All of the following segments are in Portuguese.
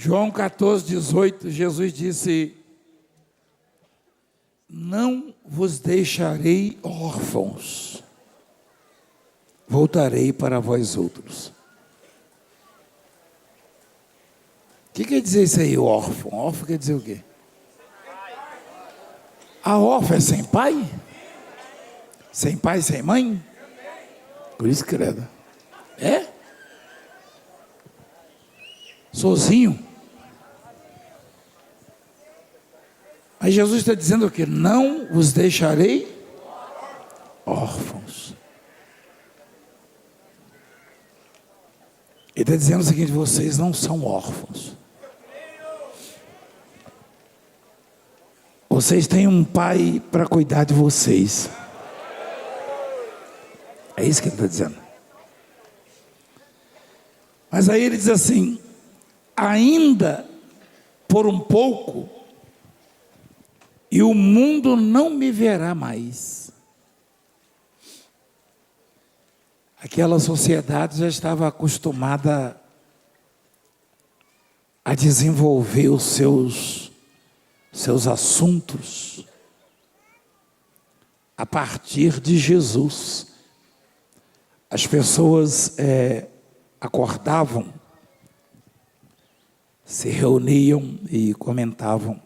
João 14:18, Jesus disse: não vos deixarei órfãos, voltarei para vós outros. O que quer dizer isso aí, órfão? Órfão quer dizer o quê? A órfã é sem pai? Sem pai, sem mãe? Por isso, credo. É? Sozinho? Mas Jesus está dizendo o quê? Não vos deixarei órfãos. Ele está dizendo o seguinte: vocês não são órfãos. Vocês têm um pai para cuidar de vocês. É isso que ele está dizendo. Mas aí ele diz assim: ainda por um pouco, e o mundo não me verá mais. Aquela sociedade já estava acostumada a desenvolver os seus assuntos a partir de Jesus. As pessoas acordavam, se reuniam e comentavam: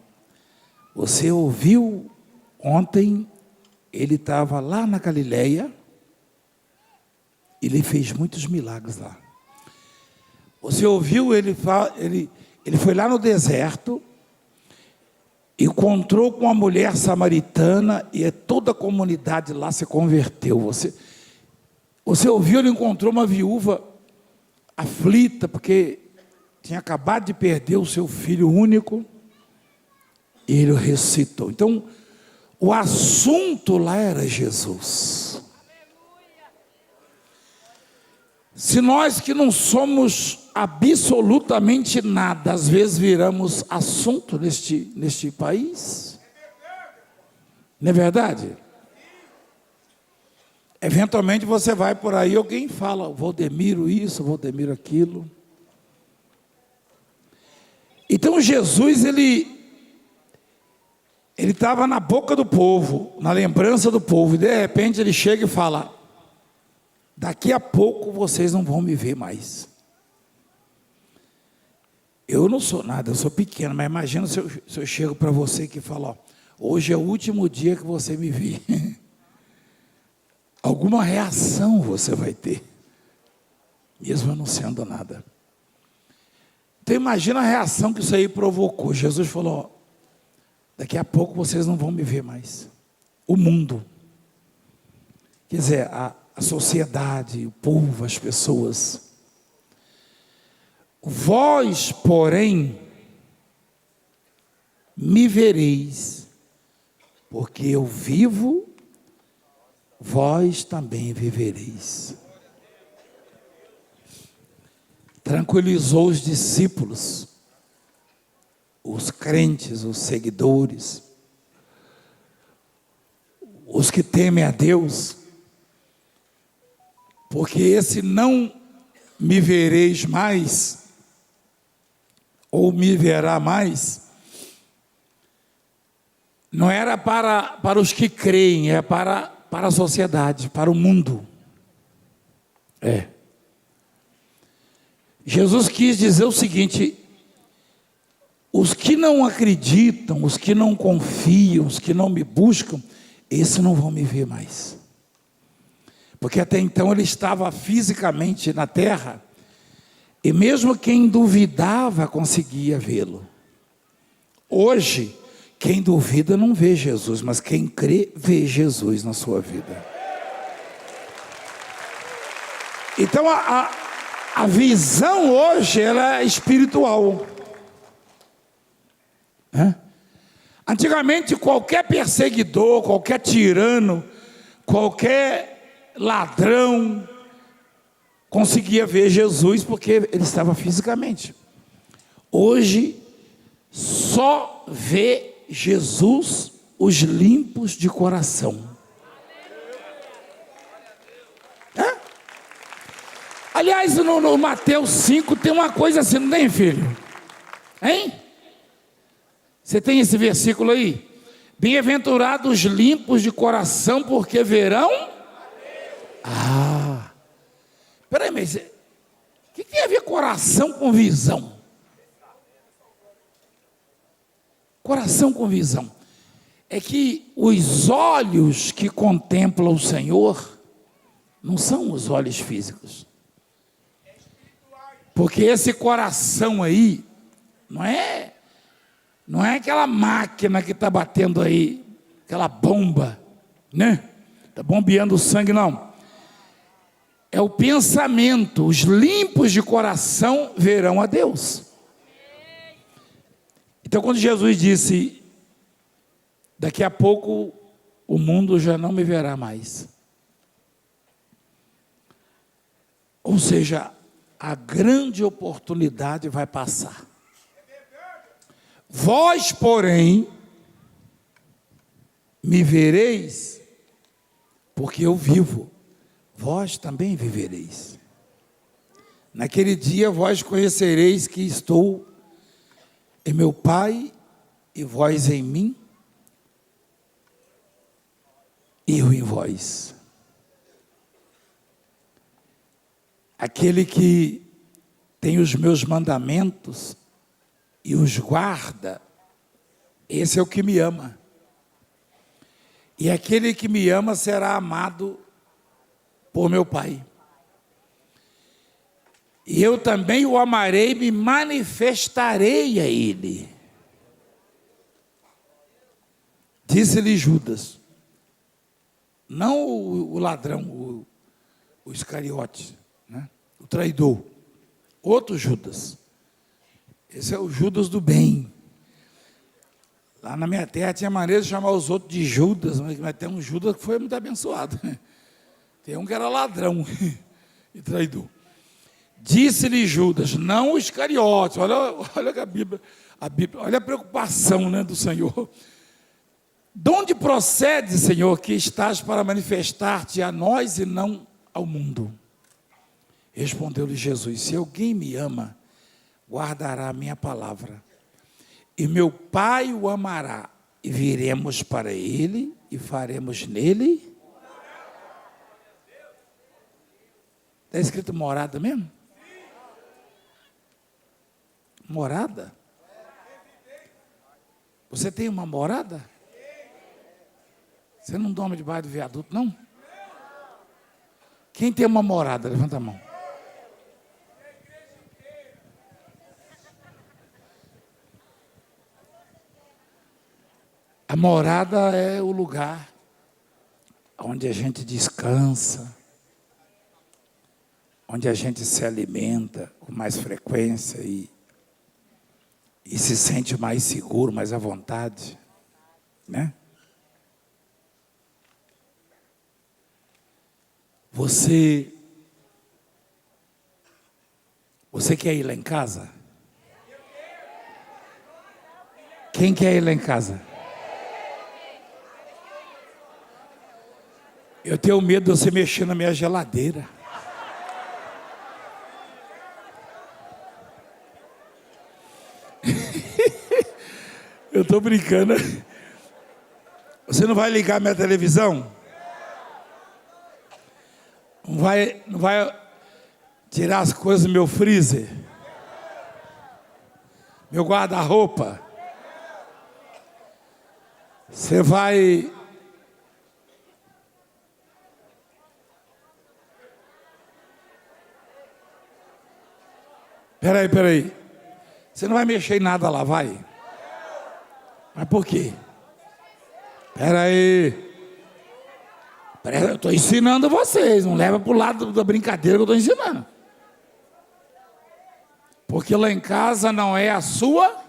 você ouviu ontem, ele estava lá na Galileia, ele fez muitos milagres lá. Você ouviu, ele foi lá no deserto, encontrou com uma mulher samaritana e toda a comunidade lá se converteu. Você ouviu, ele encontrou uma viúva aflita, porque tinha acabado de perder o seu filho único, e ele o ressuscitou. Então, o assunto lá era Jesus. Se nós que não somos absolutamente nada, às vezes viramos assunto neste país, não é verdade? Eventualmente você vai por aí, alguém fala: Valdemiro isso, Valdemiro aquilo. Então Jesus, ele estava na boca do povo, na lembrança do povo, e de repente ele chega e fala: daqui a pouco vocês não vão me ver mais. Eu não sou nada, eu sou pequeno, mas imagina se eu chego para você que falo: ó, hoje é o último dia que você me vê. Alguma reação você vai ter, mesmo eu não sendo nada. Então imagina a reação que isso aí provocou. Jesus falou: ó, daqui a pouco vocês não vão me ver mais. O mundo, quer dizer, a sociedade, o povo, as pessoas. Vós, porém, me vereis, porque eu vivo, vós também vivereis. Tranquilizou os discípulos, os crentes, os seguidores, os que temem a Deus, porque esse não me vereis mais, ou me verá mais, não era para os que creem, é para a sociedade, para o mundo. Jesus quis dizer o seguinte: os que não acreditam, os que não confiam, os que não me buscam, esses não vão me ver mais. Porque até então ele estava fisicamente na terra, e mesmo quem duvidava conseguia vê-lo. Hoje, quem duvida não vê Jesus, mas quem crê vê Jesus na sua vida. Então a visão hoje ela é espiritual. Antigamente qualquer perseguidor, qualquer tirano, qualquer ladrão conseguia ver Jesus porque ele estava fisicamente. Hoje só vê Jesus os limpos de coração. Aliás, no Mateus 5 tem uma coisa assim, não tem, filho? Hein? Você tem esse versículo aí? Bem-aventurados os limpos de coração, porque verão. Peraí, mas o que tem a ver coração com visão? Coração com visão. É que os olhos que contemplam o Senhor não são os olhos físicos. Porque esse coração aí não é aquela máquina que está batendo aí, aquela bomba, né? Está bombeando o sangue, não. É o pensamento. Os limpos de coração verão a Deus. Então, quando Jesus disse, daqui a pouco o mundo já não me verá mais. Ou seja, a grande oportunidade vai passar. Vós, porém, me vereis, porque eu vivo. Vós também vivereis. Naquele dia vós conhecereis que estou em meu Pai, e vós em mim, e eu em vós. Aquele que tem os meus mandamentos e os guarda, esse é o que me ama. E aquele que me ama será amado por meu Pai. E eu também o amarei e me manifestarei a ele. Disse-lhe Judas, não o ladrão, o Iscariote, né? O traidor, outro Judas. Esse é o Judas do bem. Lá na minha terra tinha maneira de chamar os outros de Judas, mas tem um Judas que foi muito abençoado. Tem um que era ladrão e traidor. Disse-lhe Judas, não o Iscariote. Olha que a Bíblia, olha a preocupação, né, do Senhor. De onde procede, Senhor, que estás para manifestar-te a nós e não ao mundo? Respondeu-lhe Jesus, se alguém me ama, guardará a minha palavra, e meu Pai o amará, e viremos para ele, e faremos nele. Está escrito morada mesmo? Morada? Você tem uma morada? Você não dorme debaixo do viaduto, não? Quem tem uma morada? Levanta a mão. A morada é o lugar onde a gente descansa, onde a gente se alimenta com mais frequência e se sente mais seguro, mais à vontade, né? Você quer ir lá em casa? Quem quer ir lá em casa? Eu tenho medo de você mexer na minha geladeira. Eu estou brincando. Você não vai ligar minha televisão? Não vai tirar as coisas do meu freezer? Meu guarda-roupa? Você vai... Peraí. Você não vai mexer em nada lá, vai? Mas por quê? Peraí, eu estou ensinando vocês, não leva para o lado da brincadeira que eu estou ensinando. Porque lá em casa não é a sua...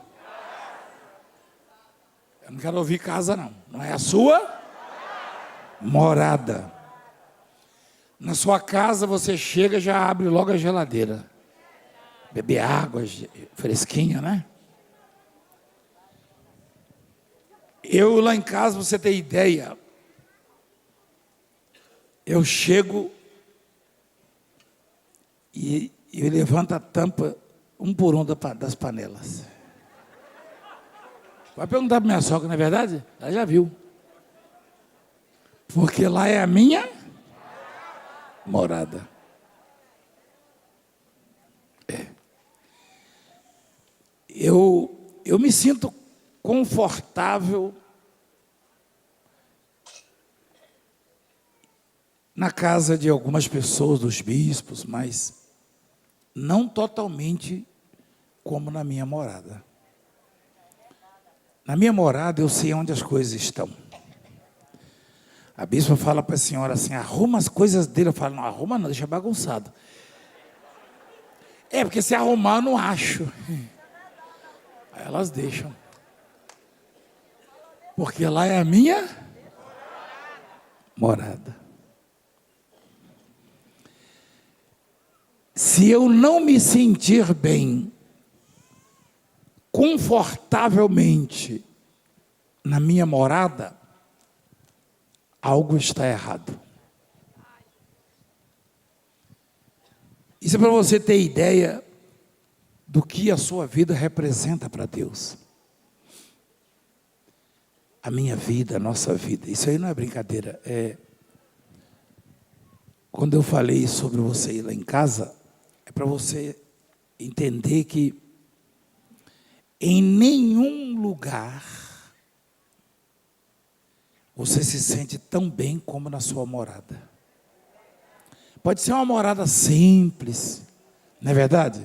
Eu não quero ouvir casa, não. Não é a sua morada. Na sua casa você chega e já abre logo a geladeira. Beber água fresquinha, né? Eu lá em casa, você tem ideia, eu chego e levanto a tampa um por um das panelas. Vai perguntar para minha sogra, não é verdade? Ela já viu. Porque lá é a minha morada. Eu me sinto confortável na casa de algumas pessoas, dos bispos, mas não totalmente como na minha morada. Na minha morada eu sei onde as coisas estão. A bispa fala para a senhora assim, arruma as coisas dele. Eu falo, não, arruma não, deixa bagunçado. É, porque se arrumar eu não acho. Aí elas deixam. Porque lá é a minha morada. Se eu não me sentir bem, confortavelmente, na minha morada, algo está errado. Isso é para você ter ideia do que a sua vida representa para Deus. A minha vida, a nossa vida. Isso aí não é brincadeira. Quando eu falei sobre você ir lá em casa, é para você entender que em nenhum lugar você se sente tão bem como na sua morada. Pode ser uma morada simples, não é verdade?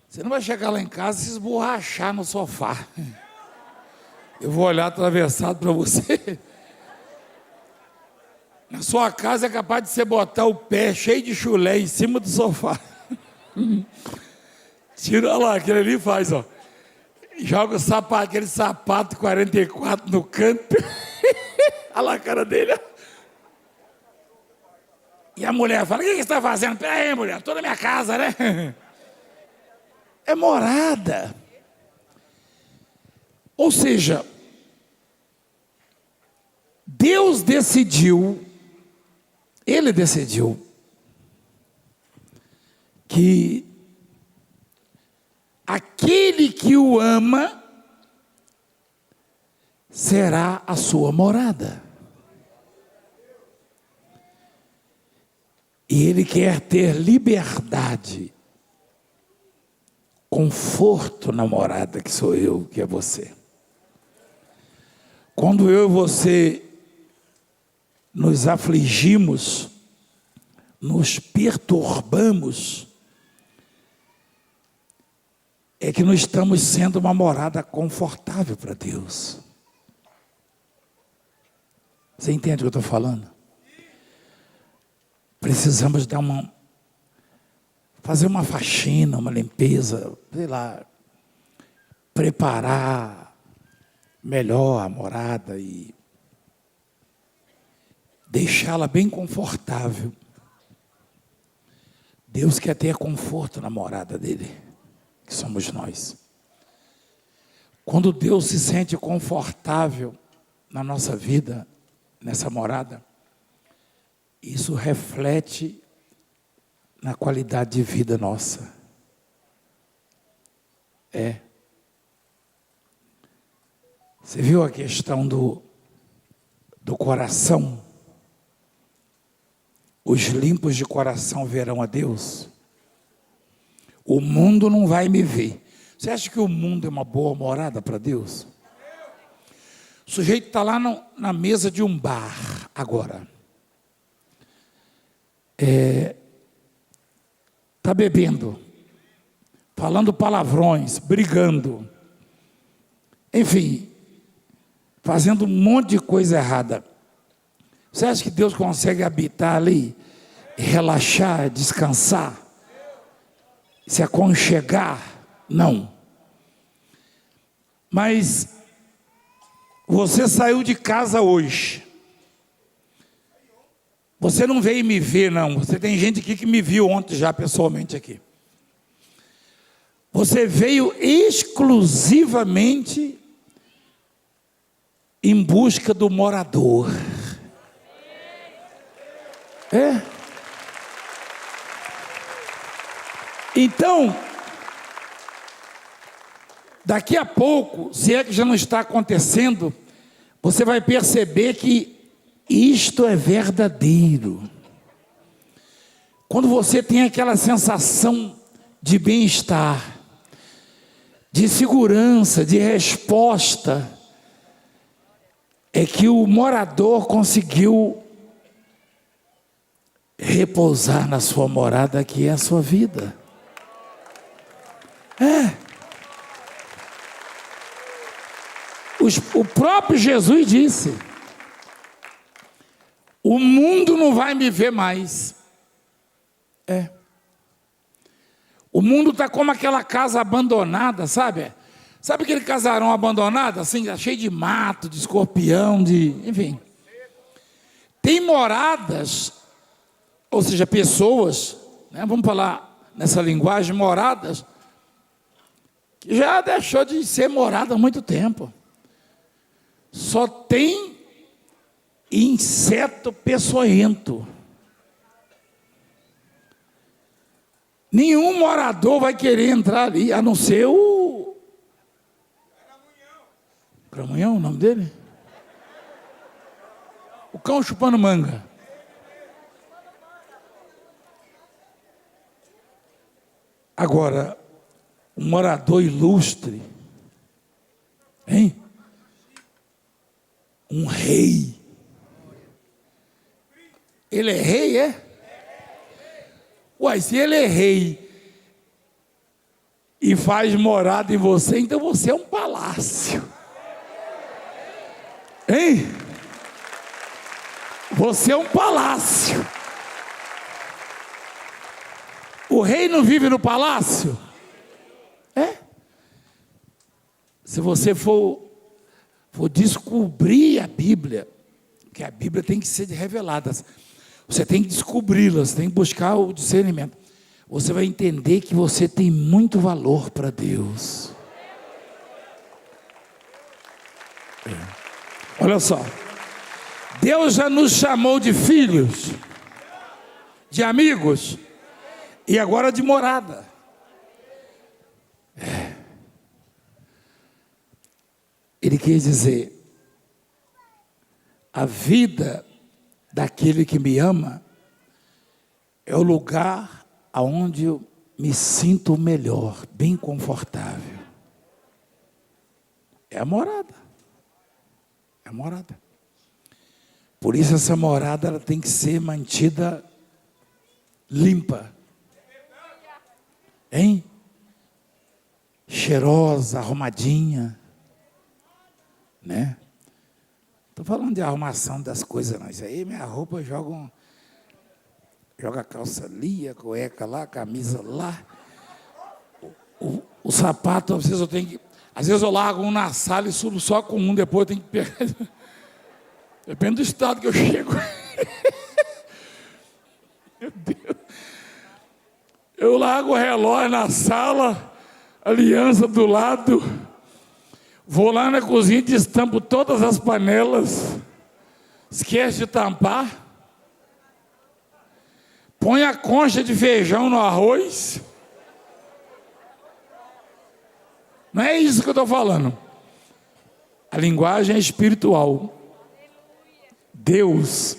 Você não vai chegar lá em casa e se esborrachar no sofá. Eu vou olhar atravessado para você. Na sua casa é capaz de você botar o pé cheio de chulé em cima do sofá. Tira lá, aquele ali faz, ó. Joga o sapato, aquele sapato 44 no canto. Olha lá a cara dele. E a mulher fala, o que você está fazendo? Peraí, mulher, estou na minha casa, né? É morada. Ou seja, Deus decidiu, Ele decidiu que aquele que o ama será a sua morada. E Ele quer ter liberdade, conforto na morada que sou eu, que é você. Quando eu e você nos afligimos, nos perturbamos, é que não estamos sendo uma morada confortável para Deus. Você entende o que eu estou falando? Precisamos fazer uma faxina, uma limpeza, sei lá, preparar melhor a morada e deixá-la bem confortável. Deus quer ter conforto na morada dele, que somos nós. Quando Deus se sente confortável na nossa vida, nessa morada, isso reflete na qualidade de vida nossa. Você viu a questão do coração? Os limpos de coração verão a Deus. O mundo não vai me ver. Você acha que o mundo é uma boa morada para Deus? O sujeito está lá na mesa de um bar agora. Está bebendo, falando palavrões, brigando, enfim, fazendo um monte de coisa errada. Você acha que Deus consegue habitar ali, relaxar, descansar, se aconchegar? Não. Mas você saiu de casa hoje. Você não veio me ver, não. Você tem gente aqui que me viu ontem já pessoalmente aqui. Você veio exclusivamente em busca do morador. Então, Daqui a pouco, se é que já não está acontecendo, você vai perceber que isto é verdadeiro. Quando você tem aquela sensação de bem-estar, de segurança, de resposta, é que o morador conseguiu repousar na sua morada, que é a sua vida. O próprio Jesus disse: o mundo não vai me ver mais. O mundo está como aquela casa abandonada, sabe? Sabe aquele casarão abandonado, assim, cheio de mato, de escorpião, enfim. Tem moradas, ou seja, pessoas, né, vamos falar nessa linguagem, moradas, que já deixou de ser morada há muito tempo. Só tem inseto peçonhento. Nenhum morador vai querer entrar ali, a não ser o Cramunhão, o nome dele? O cão chupando manga. Agora, um morador ilustre, hein? Um rei. Ele é rei, é? Uai, se ele é rei e faz morada em você, então você é um palácio. Hein? Você é um palácio. O rei não vive no palácio? Se você for descobrir a Bíblia, que a Bíblia tem que ser revelada, você tem que descobri-la, você tem que buscar o discernimento. Você vai entender que você tem muito valor para Deus. Olha só, Deus já nos chamou de filhos, de amigos, e agora de morada. Ele quis dizer: a vida daquele que me ama é o lugar aonde eu me sinto melhor, bem confortável. É a morada. É a morada. Por isso essa morada ela tem que ser mantida limpa. Hein? Cheirosa, arrumadinha. Né? Estou falando de arrumação das coisas, não. Isso aí, minha roupa, joga a calça ali, a cueca lá, a camisa lá. O sapato, às vezes eu largo um na sala e subo só com um, depois eu tenho que pegar. Depende do estado que eu chego. Meu Deus. Eu largo o relógio na sala, aliança do lado. Vou lá na cozinha e destampo todas as panelas. Esquece de tampar. Põe a concha de feijão no arroz. Não é isso que eu estou falando. A linguagem é espiritual. Deus,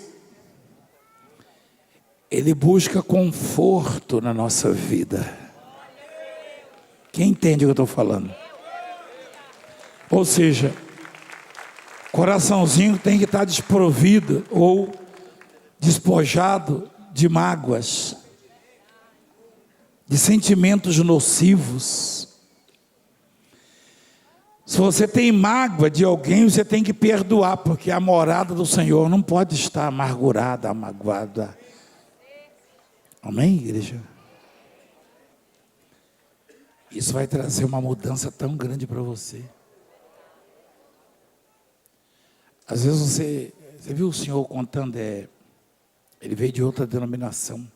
Ele busca conforto na nossa vida. Quem entende o que eu estou falando? Ou seja, coraçãozinho tem que estar desprovido ou despojado de mágoas, de sentimentos nocivos. Se você tem mágoa de alguém, você tem que perdoar, porque a morada do Senhor não pode estar amargurada, amagoada. Amém, igreja? Isso vai trazer uma mudança tão grande para você. Às vezes você viu o senhor contando, ele veio de outra denominação.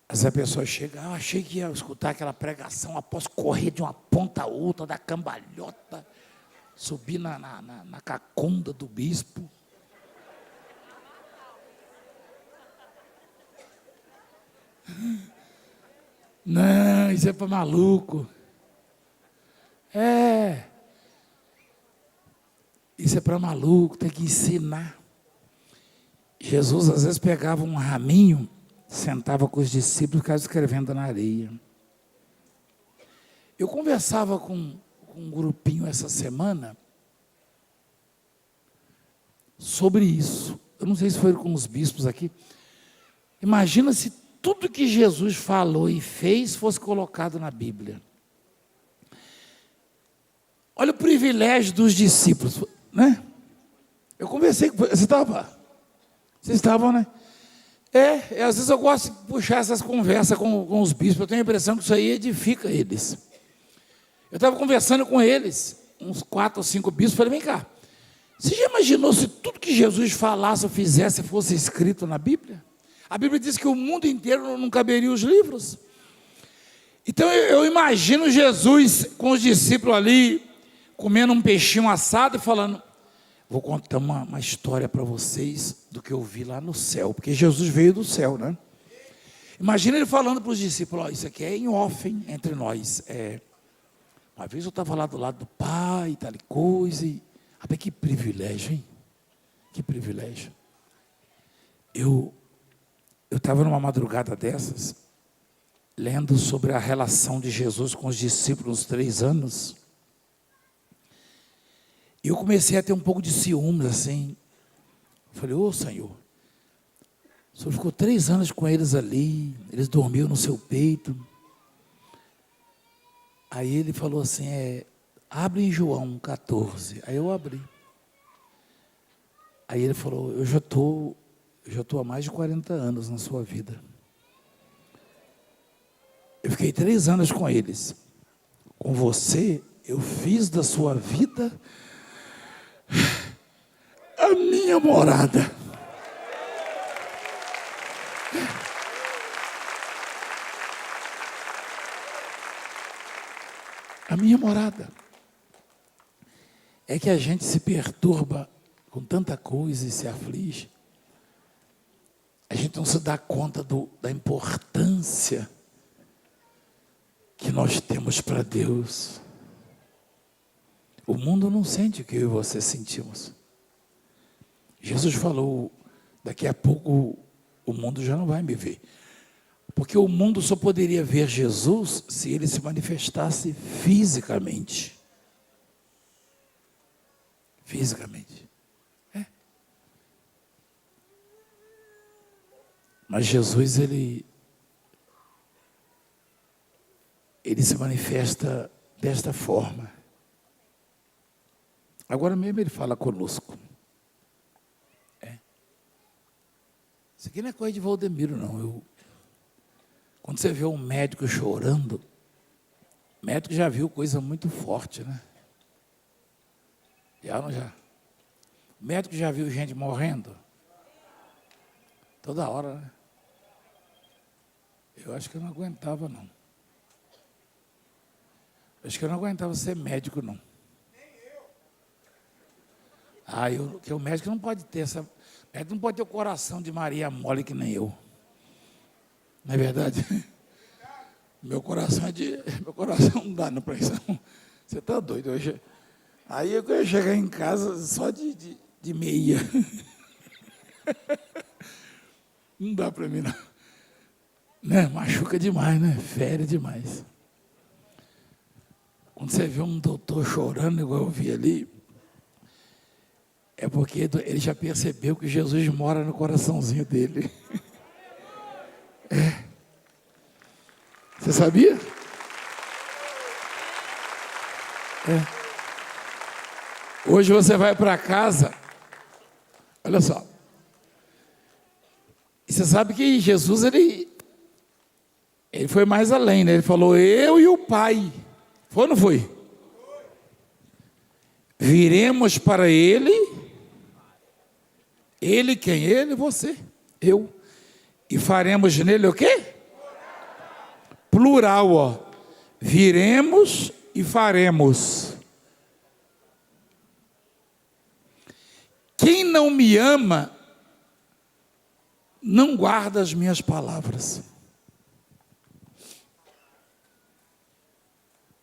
Às vezes a pessoa chega, achei que ia escutar aquela pregação, após correr de uma ponta a outra, da cambalhota, subir na cacunda do bispo. Não, isso é para maluco. É. Isso é para maluco, tem que ensinar. Jesus às vezes pegava um raminho, sentava com os discípulos e ficava escrevendo na areia. Eu conversava com um grupinho essa semana sobre isso. Eu não sei se foi com os bispos aqui. Imagina se tudo que Jesus falou e fez fosse colocado na Bíblia. Olha o privilégio dos discípulos, né? Eu conversei com você. Vocês estavam, né? Às vezes eu gosto de puxar essas conversas com os bispos. Eu tenho a impressão que isso aí edifica eles. Eu estava conversando com eles, uns 4 ou 5 bispos. Falei, vem cá, você já imaginou se tudo que Jesus falasse ou fizesse fosse escrito na Bíblia? A Bíblia diz que o mundo inteiro não caberia os livros. Então eu imagino Jesus com os discípulos ali, comendo um peixinho assado e falando, vou contar uma história para vocês do que eu vi lá no céu, porque Jesus veio do céu, né? Imagina ele falando para os discípulos, isso aqui é em off, hein, entre nós. Uma vez eu estava lá do lado do Pai, tal coisa, e que privilégio, hein? Que privilégio. Eu estava numa madrugada dessas, lendo sobre a relação de Jesus com os discípulos nos 3 anos, e eu comecei a ter um pouco de ciúmes, assim. Falei, Senhor, o Senhor ficou 3 anos com eles ali, eles dormiam no seu peito. Aí ele falou assim, abre em João 14. Aí eu abri. Aí ele falou, eu já estou há mais de 40 anos na sua vida. Eu fiquei 3 anos com eles. Com você, eu fiz da sua vida a minha morada. A minha morada. É que a gente se perturba com tanta coisa e se aflige. A gente não se dá conta da importância que nós temos para Deus. O mundo não sente o que eu e você sentimos. Jesus falou, daqui a pouco o mundo já não vai me ver. Porque o mundo só poderia ver Jesus se ele se manifestasse fisicamente. Fisicamente. Mas Jesus, ele se manifesta desta forma. Agora mesmo ele fala conosco. Isso aqui não é coisa de Valdemiro, não. Quando você vê um médico chorando, o médico já viu coisa muito forte, né? Já ou não já? O médico já viu gente morrendo? Toda hora, né? Eu acho que eu não aguentava, não. Acho que eu não aguentava ser médico, não. Porque o médico não pode ter o médico não pode ter o coração de Maria mole que nem eu. Não é verdade? Meu coração não dá para isso. Você está doido hoje? Aí eu ia chegar em casa só de meia. Não dá para mim, não. Né? Machuca demais, né? Fere demais. Quando você vê um doutor chorando, igual eu vi ali, é porque ele já percebeu que Jesus mora no coraçãozinho dele. Você sabia? Hoje você vai para casa, olha só. E você sabe que Jesus, ele foi mais além, né? Ele falou, eu e o Pai. Foi ou não foi? Viremos para Ele. Ele quem? Ele, você, eu. E faremos nele o quê? Plural, ó. Viremos e faremos. Quem não me ama, não guarda as minhas palavras.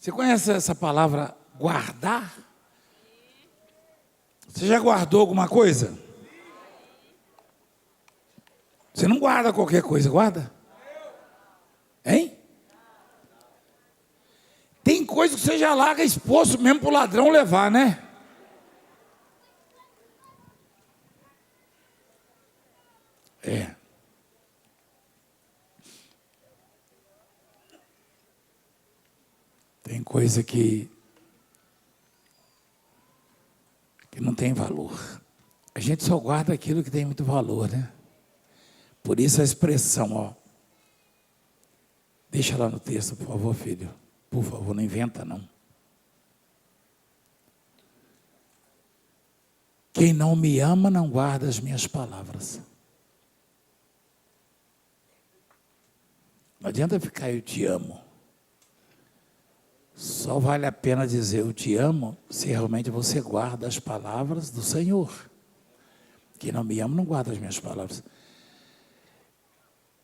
Você conhece essa palavra guardar? Você já guardou alguma coisa? Você não guarda qualquer coisa, guarda? Hein? Tem coisa que você já larga exposto mesmo para o ladrão levar, né? É. Tem coisa que não tem valor. A gente só guarda aquilo que tem muito valor, né? Por isso a expressão, ó. Deixa lá no texto, por favor, filho. Por favor, não inventa, não. Quem não me ama não guarda as minhas palavras. Não adianta ficar eu te amo. Só vale a pena dizer eu te amo se realmente você guarda as palavras do Senhor. Quem não me ama não guarda as minhas palavras.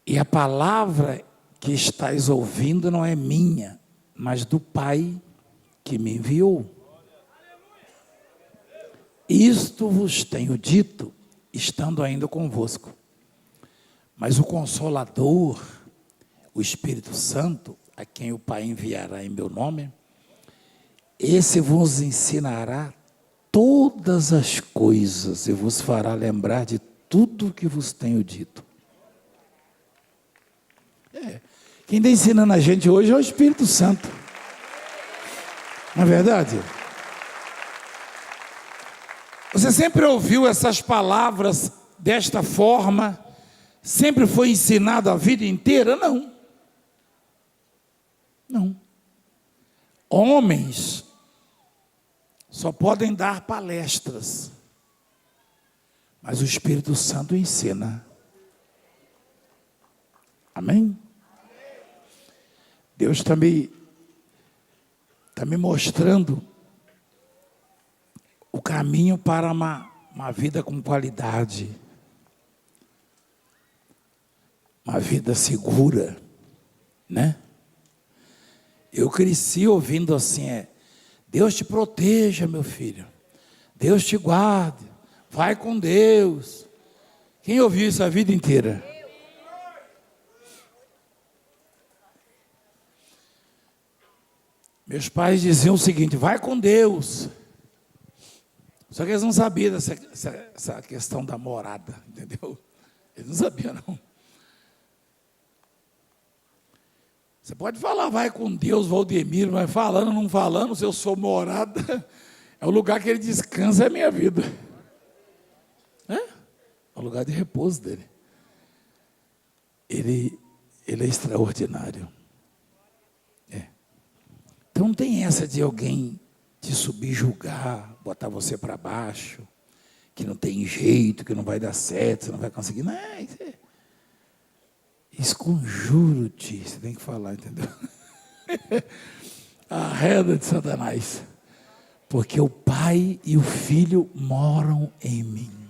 E a palavra que estáis ouvindo não é minha, mas do Pai que me enviou. Isto vos tenho dito, estando ainda convosco. Mas o Consolador, o Espírito Santo, a quem o Pai enviará em meu nome, esse vos ensinará todas as coisas e vos fará lembrar de tudo o que vos tenho dito. Quem está ensinando a gente hoje é o Espírito Santo. Não é verdade? Você sempre ouviu essas palavras desta forma? Sempre foi ensinado a vida inteira? Não. Não. Homens só podem dar palestras, mas o Espírito Santo ensina. Amém? Deus está me mostrando o caminho para uma vida com qualidade, uma vida segura, né? Eu cresci ouvindo assim, Deus te proteja, meu filho, Deus te guarde, vai com Deus. Quem ouviu isso a vida inteira? Meus pais diziam o seguinte, vai com Deus. Só que eles não sabiam essa questão da morada, entendeu? Eles não sabiam, não. Você pode falar, vai com Deus, Valdemiro, mas falando, não falando, se eu sou morada, é o lugar que ele descansa, é a minha vida. É o lugar de repouso dele. Ele é extraordinário. Então não tem essa de alguém te subjugar, botar você para baixo, que não tem jeito, que não vai dar certo, você não vai conseguir. Não, esconjuro-te, você tem que falar, entendeu? Arreda de Satanás, porque o Pai e o Filho moram em mim.